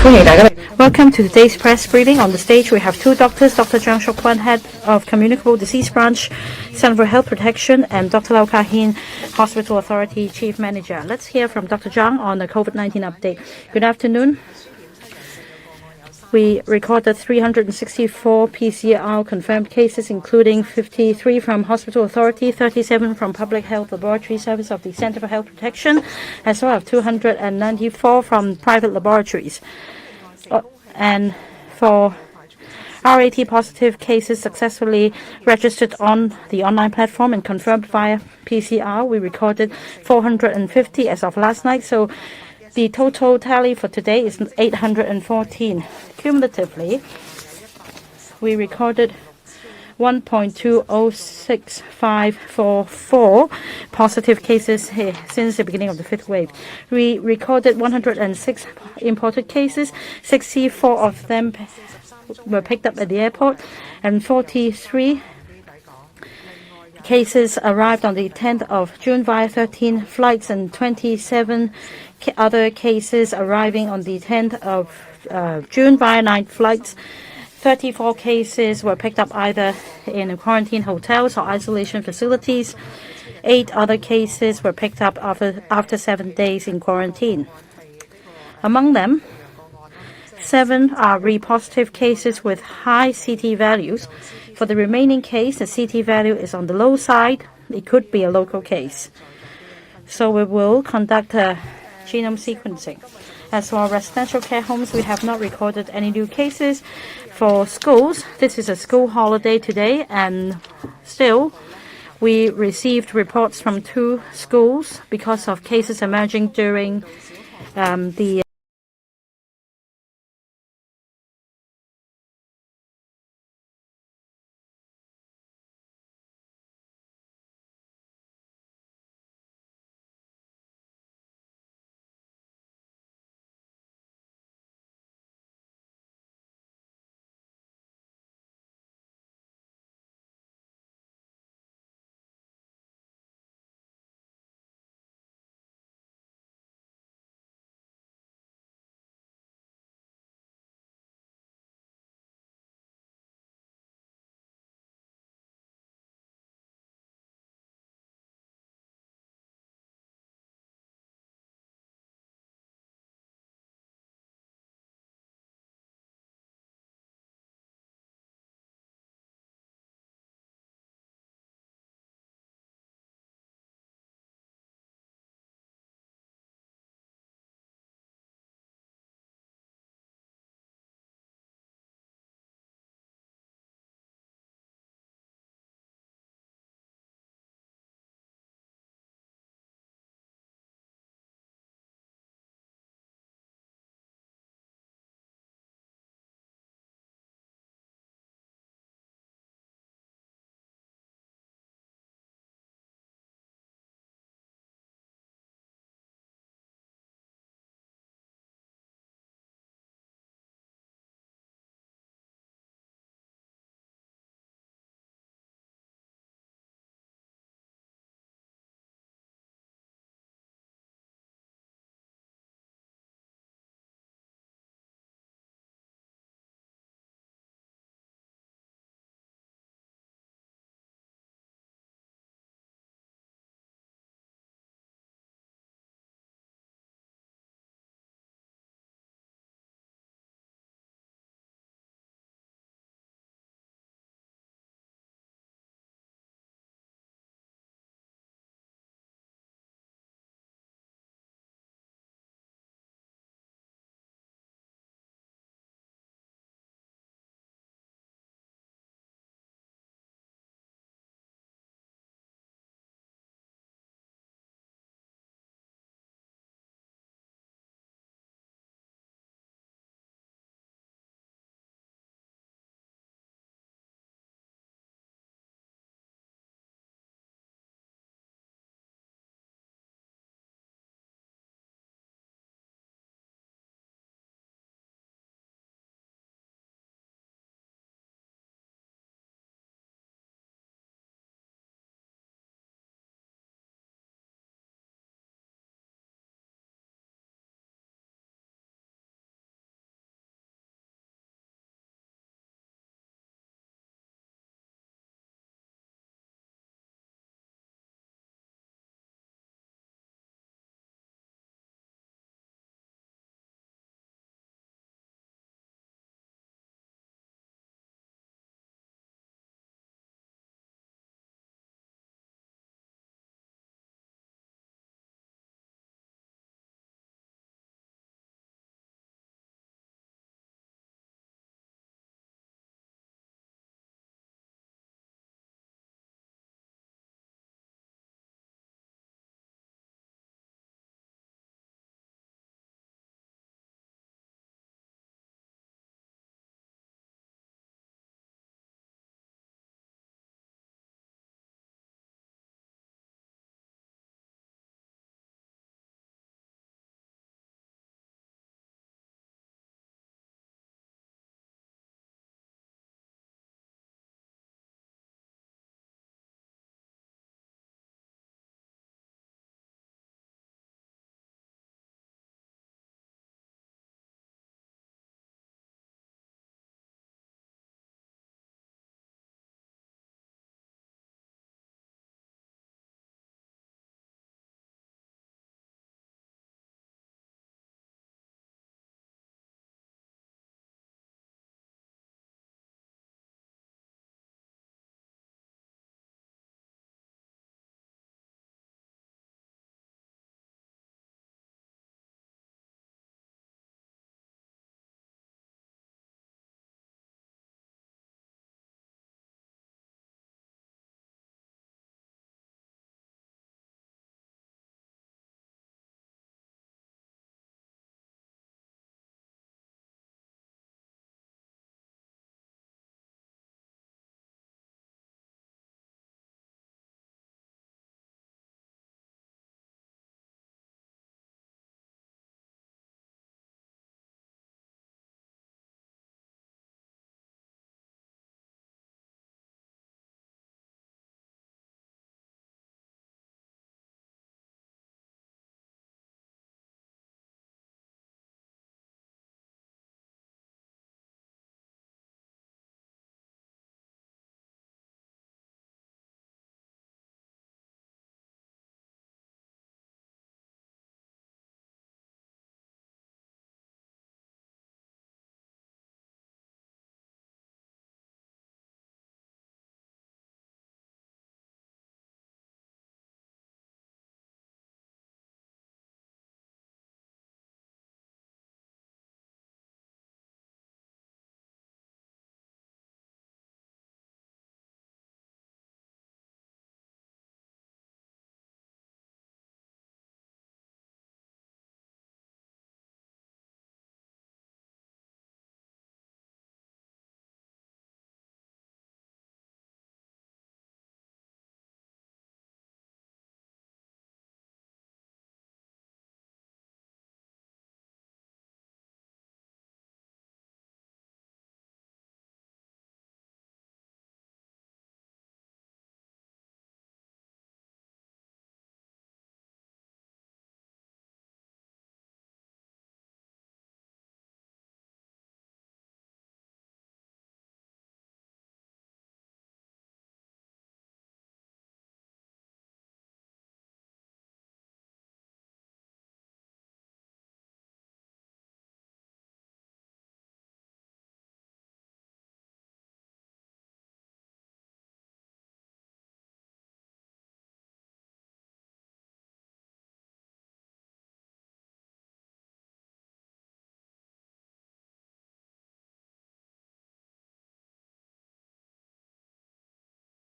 Welcome to today's press briefing. On the stage, we have two doctors, Dr. Zhang Shokwan, Head of Communicable Disease Branch, Center for Health Protection, and Dr. Lau Ka-hin, Hospital Authority Chief Manager. Let's hear from Dr. Zhang on the COVID-19 update. Good afternoon. We recorded 364 PCR confirmed cases, including 53 from Hospital Authority, 37 from Public Health Laboratory Service of the Center for Health Protection, as well as 294 from private laboratories. And for RAT positive cases successfully registered on the online platform and confirmed via PCR, we recorded 450 as of last night. So the total tally for today is 814. Cumulatively, we recorded 1.206544 positive cases here since the beginning of the fifth wave. We recorded 106 imported cases. 64 of them were picked up at the airport, and 43 cases arrived on the 10th of June via 13 flights, and 27 other cases arriving on the 10th of June via 9 flights. 34 cases were picked up either in quarantine hotels or isolation facilities. 8 other cases were picked up after 7 days in quarantine. Among them, 7 are re-positive cases with high CT values. For the remaining case, the CT value is on the low side. It could be a local case. So we will conduct a genome sequencing. As for residential care homes, we have not recorded any new cases. For schools, this is a school holiday today, and still we received reports from 2 schools because of cases emerging during the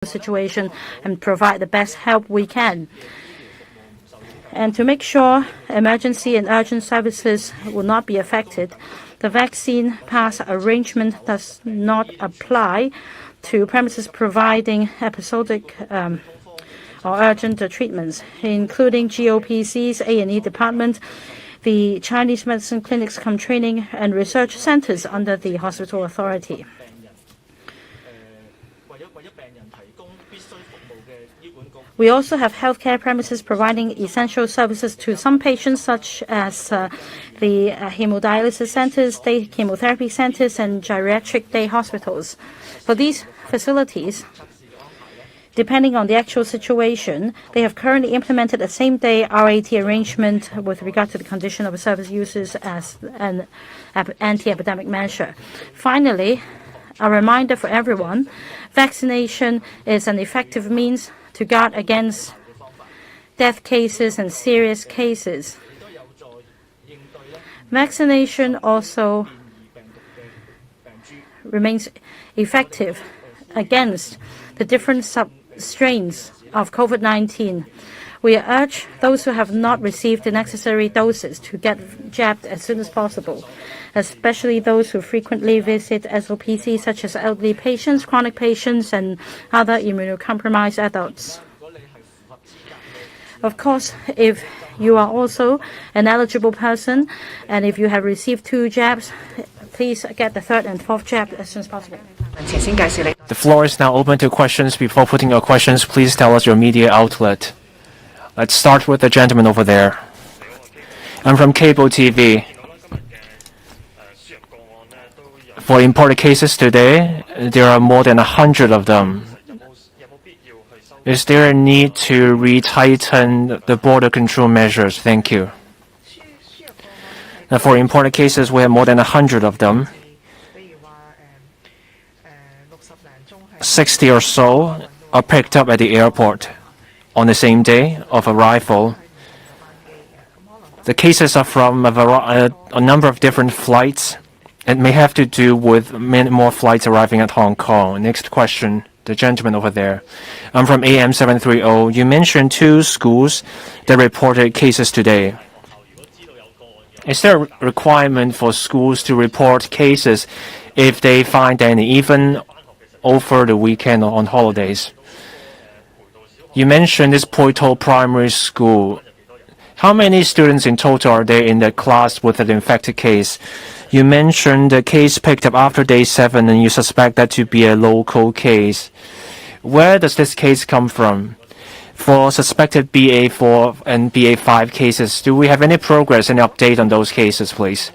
situation and provide the best help we can. And to make sure emergency and urgent services will not be affected, the vaccine pass arrangement does not apply to premises providing episodic or urgent treatments, including GOPCs, A&E department, the Chinese medicine clinics, training and research centers under the hospital authority. We also have healthcare premises providing essential services to some patients, such as the hemodialysis centers, day chemotherapy centers, and geriatric day hospitals. For these facilities, depending on the actual situation, they have currently implemented a same-day RAT arrangement with regard to the condition of service users as an anti-epidemic measure. Finally, a reminder for everyone, vaccination is an effective means to guard against death cases and serious cases. Vaccination also remains effective against the different strains of COVID-19. We urge those who have not received the necessary doses to get jabbed as soon as possible, especially those who frequently visit SOPC, such as elderly patients, chronic patients, and other immunocompromised adults. Of course, if you are also an eligible person, and if you have received 2 jabs, please get the 3rd and 4th jab as soon as possible. The floor is now open to questions. Before putting your questions, please tell us your media outlet. Let's start with the gentleman over there. I'm from cable TV. For imported cases today, there are more than 100 of them. Is there a need to retighten the border control measures? Thank you. Now, for imported cases, we have more than 100 of them. 60 or so are picked up at the airport on the same day of arrival. The cases are from a number of different flights. It may have to do with many more flights arriving at Hong Kong. Next question, the gentleman over there. I'm from AM 730. You mentioned 2 schools that reported cases today. Is there a requirement for schools to report cases if they find any, even over the weekend or on holidays? You mentioned this Poito Primary School. How many students in total are there in the class with an infected case? You mentioned the case picked up after day 7 and you suspect that to be a local case. Where does this case come from? For suspected BA4 and BA5 cases, do we have any progress, any update on those cases, please?